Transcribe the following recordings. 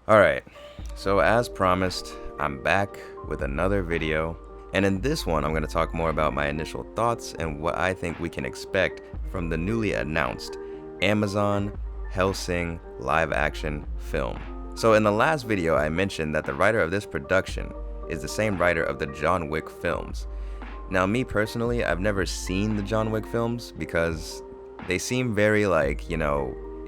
Alright, so as promised, I'm back with another video, and in this one I'm going to talk more about my initial thoughts and what I think we can expect from the newly announced Amazon Hellsing live action film. So in the last video I mentioned that the writer of this production is the same writer of the John Wick films. Now me personally, I've never seen the John Wick films because they seem very like,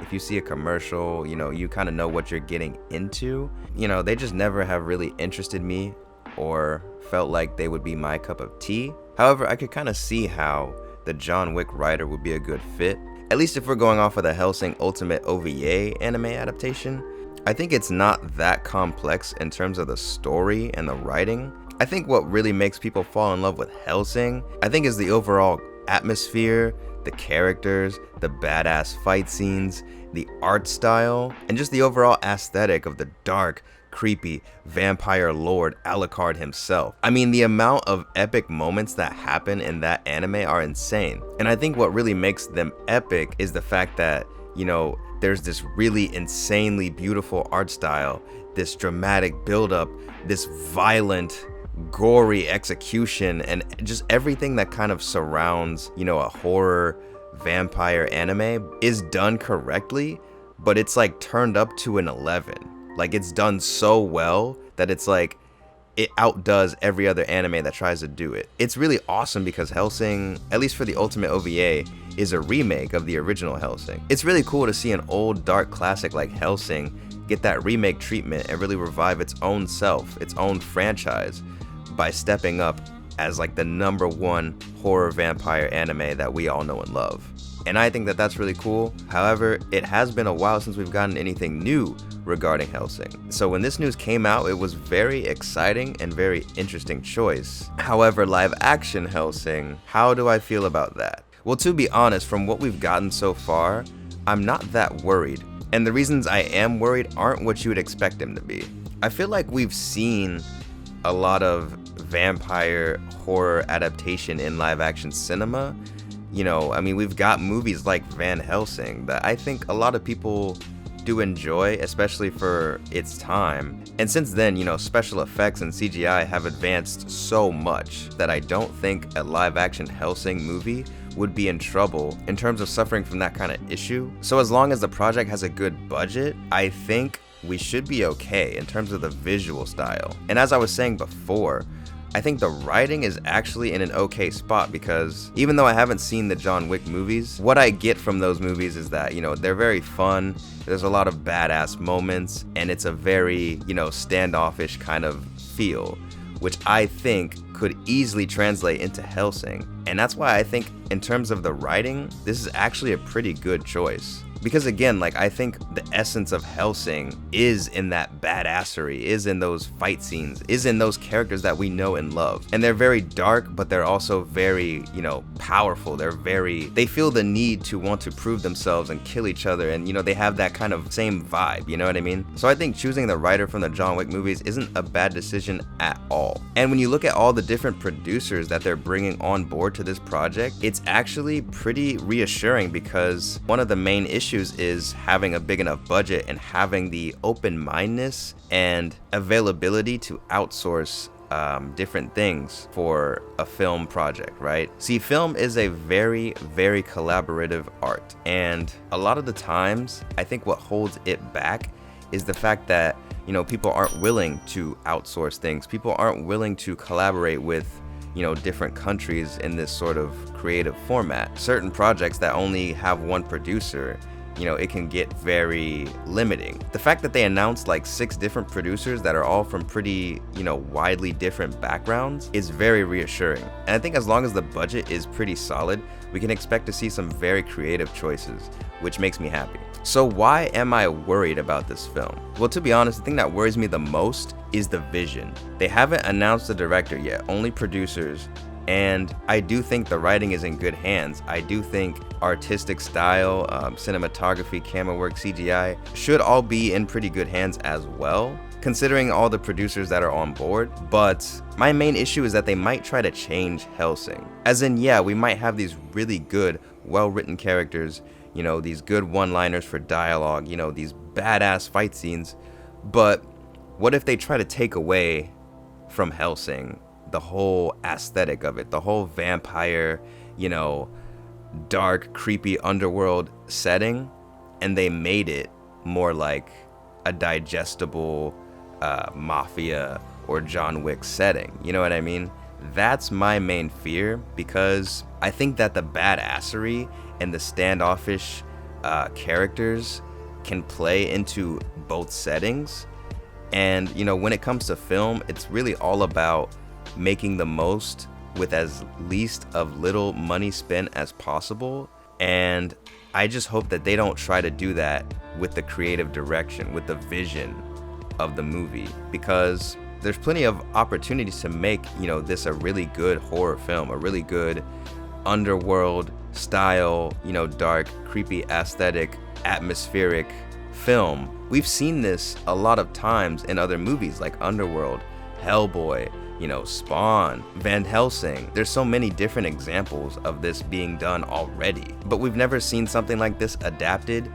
if you see a commercial, you kind of know what you're getting into. They just never have really interested me or felt like they would be my cup of tea. However, I could kind of see how the John Wick writer would be a good fit. At least if we're going off of the Hellsing Ultimate OVA anime adaptation. I think it's not that complex in terms of the story and the writing. I think what really makes people fall in love with Hellsing, I think, is the overall atmosphere, the characters, the badass fight scenes, the art style, and just the overall aesthetic of the dark, creepy vampire lord Alucard himself. I mean, the amount of epic moments that happen in that anime are insane. And I think what really makes them epic is the fact that, there's this really insanely beautiful art style, this dramatic buildup, this violent, gory execution, and just everything that kind of surrounds, a horror vampire anime is done correctly, but it's like turned up to an 11. Like, it's done so well that it's like it outdoes every other anime that tries to do it. It's really awesome because Hellsing, at least for the Ultimate OVA, is a remake of the original Hellsing. It's really cool to see an old dark classic like Hellsing get that remake treatment and really revive its own self, its own franchise, by stepping up as like the #1 horror vampire anime that we all know and love. And I think that that's really cool. However, it has been a while since we've gotten anything new regarding Hellsing. So when this news came out, it was very exciting and very interesting choice. However, live action Hellsing, how do I feel about that? Well, to be honest, from what we've gotten so far, I'm not that worried. And the reasons I am worried aren't what you would expect them to be. I feel like we've seen a lot of vampire horror adaptation in live action cinema. We've got movies like Van Helsing that I think a lot of people do enjoy, especially for its time. And since then, special effects and CGI have advanced so much that I don't think a live action Hellsing movie would be in trouble in terms of suffering from that kind of issue. So as long as the project has a good budget, I think we should be okay in terms of the visual style. And as I was saying before, I think the writing is actually in an okay spot because even though I haven't seen the John Wick movies, what I get from those movies is that, they're very fun, there's a lot of badass moments, and it's a very, standoffish kind of feel, which I think could easily translate into Hellsing. And that's why I think in terms of the writing, this is actually a pretty good choice. Because again, I think the essence of Hellsing is in that badassery, is in those fight scenes, is in those characters that we know and love. And they're very dark, but they're also very, powerful. They feel the need to want to prove themselves and kill each other. And, they have that kind of same vibe, you know what I mean? So I think choosing the writer from the John Wick movies isn't a bad decision at all. And when you look at all the different producers that they're bringing on board to this project, it's actually pretty reassuring because one of the main issues is having a big enough budget and having the open-mindedness and availability to outsource different things for a film project, right? See, film is a very, very collaborative art, and a lot of the times, I think what holds it back is the fact that, people aren't willing to outsource things. People aren't willing to collaborate with different countries in this sort of creative format. Certain projects that only have one producer, it can get very limiting. The fact that they announced like 6 different producers that are all from pretty, widely different backgrounds is very reassuring. And I think as long as the budget is pretty solid, we can expect to see some very creative choices, which makes me happy. So why am I worried about this film? Well, to be honest, the thing that worries me the most is the vision. They haven't announced the director yet, only producers. And I do think the writing is in good hands. I do think artistic style, cinematography, camera work, CGI should all be in pretty good hands as well, considering all the producers that are on board. But my main issue is that they might try to change Hellsing. As in, yeah, we might have these really good, well-written characters, these good one-liners for dialogue, these badass fight scenes, But what if they try to take away from Hellsing the whole aesthetic of it, the whole vampire, you know, dark, creepy underworld setting, and they made it more like a digestible mafia or John Wick setting? You know what I mean? That's my main fear, because I think that the badassery and the standoffish characters can play into both settings. And, you know, when it comes to film, it's really all about making the most with as least of little money spent as possible. And I just hope that they don't try to do that with the creative direction, with the vision of the movie, because there's plenty of opportunities to make, you know, this a really good horror film, a really good underworld style, you know, dark, creepy, aesthetic, atmospheric film. We've seen this a lot of times in other movies like Underworld, Hellboy, you know, Spawn, Van Helsing. There's so many different examples of this being done already, but we've never seen something like this adapted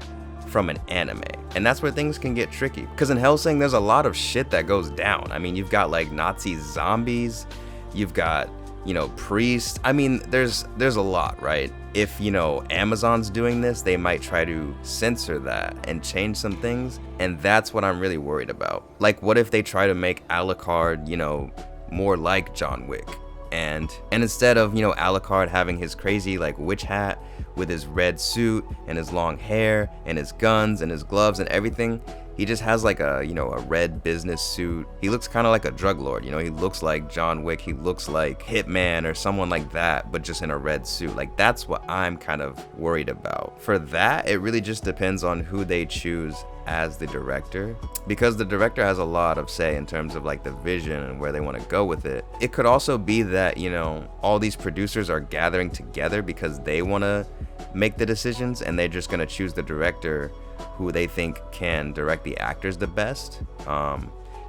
from an anime. And that's where things can get tricky, because in Hellsing there's a lot of shit that goes down. I mean, you've got like Nazi zombies, you've got, you know, priests. I mean, there's a lot, right? If, you know, Amazon's doing this, they might try to censor that and change some things, and that's what I'm really worried about. Like, what if they try to make Alucard, you know, more like John Wick, and instead of, you know, Alucard having his crazy like witch hat with his red suit and his long hair and his guns and his gloves and everything, he just has like a, you know, a red business suit. He looks kind of like a drug lord, you know, he looks like John Wick, he looks like Hitman or someone like that, but just in a red suit. Like, that's what I'm kind of worried about. For that, it really just depends on who they choose as the director, because the director has a lot of say in terms of like the vision and where they want to go with it. It could also be that, you know, all these producers are gathering together because they want to make the decisions, and they're just going to choose the director who they think can direct the actors the best.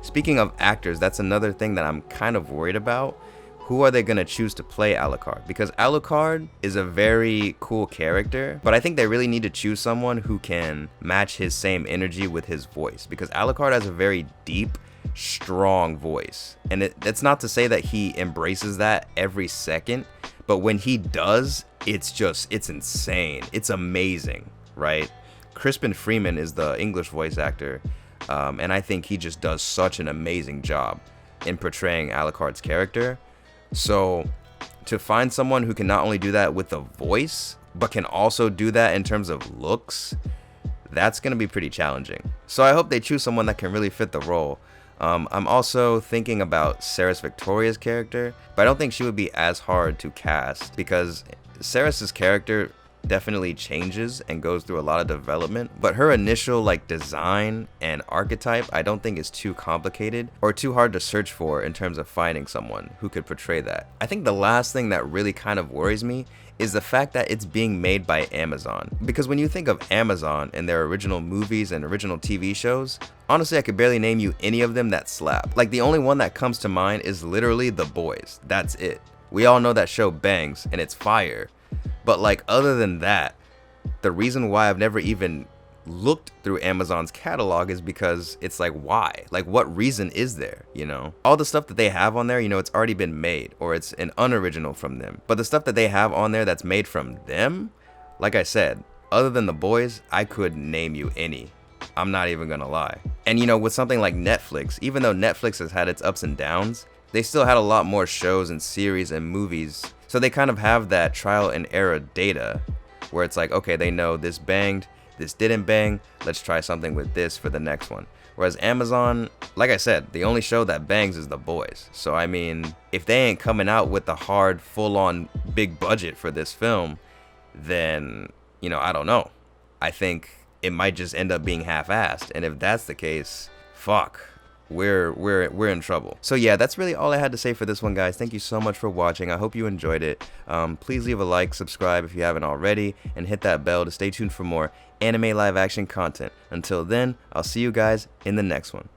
Speaking of actors, that's another thing that I'm kind of worried about. Who are they going to choose to play Alucard? Because Alucard is a very cool character, but I think they really need to choose someone who can match his same energy with his voice, because Alucard has a very deep, strong voice. And it's not to say that he embraces that every second, but when he does, it's insane. It's amazing, right? Crispin Freeman is the English voice actor, and I think he just does such an amazing job in portraying Alucard's character. So to find someone who can not only do that with the voice, but can also do that in terms of looks, that's going to be pretty challenging. So I hope they choose someone that can really fit the role. I'm also thinking about Saris Victoria's character, but I don't think she would be as hard to cast, because Saris's character definitely changes and goes through a lot of development, but her initial like design and archetype I don't think is too complicated or too hard to search for in terms of finding someone who could portray that. I think the last thing that really kind of worries me is the fact that it's being made by Amazon, because when you think of Amazon and their original movies and original TV shows, honestly I could barely name you any of them that slap. Like, the only one that comes to mind is literally The Boys. That's it. We all know that show bangs and it's fire. But like, other than that, the reason why I've never even looked through Amazon's catalog is because it's like, why? Like, what reason is there, you know? All the stuff that they have on there, you know, it's already been made, or it's an unoriginal from them. But the stuff that they have on there that's made from them, like I said, other than The Boys, I could name you any. I'm not even gonna lie. And you know, with something like Netflix, even though Netflix has had its ups and downs, they still had a lot more shows and series and movies. So they kind of have that trial and error data where it's like, okay, they know this banged, this didn't bang, let's try something with this for the next one. Whereas Amazon, like I said, the only show that bangs is The Boys. So I mean, if they ain't coming out with the hard, full-on big budget for this film, then, you know, I don't know. I think it might just end up being half-assed. And if that's the case, fuck. We're in trouble. So yeah, that's really all I had to say for this one, guys. Thank you so much for watching. I hope you enjoyed it. Please leave a like, subscribe if you haven't already, and hit that bell to stay tuned for more anime live action content. Until then, I'll see you guys in the next one.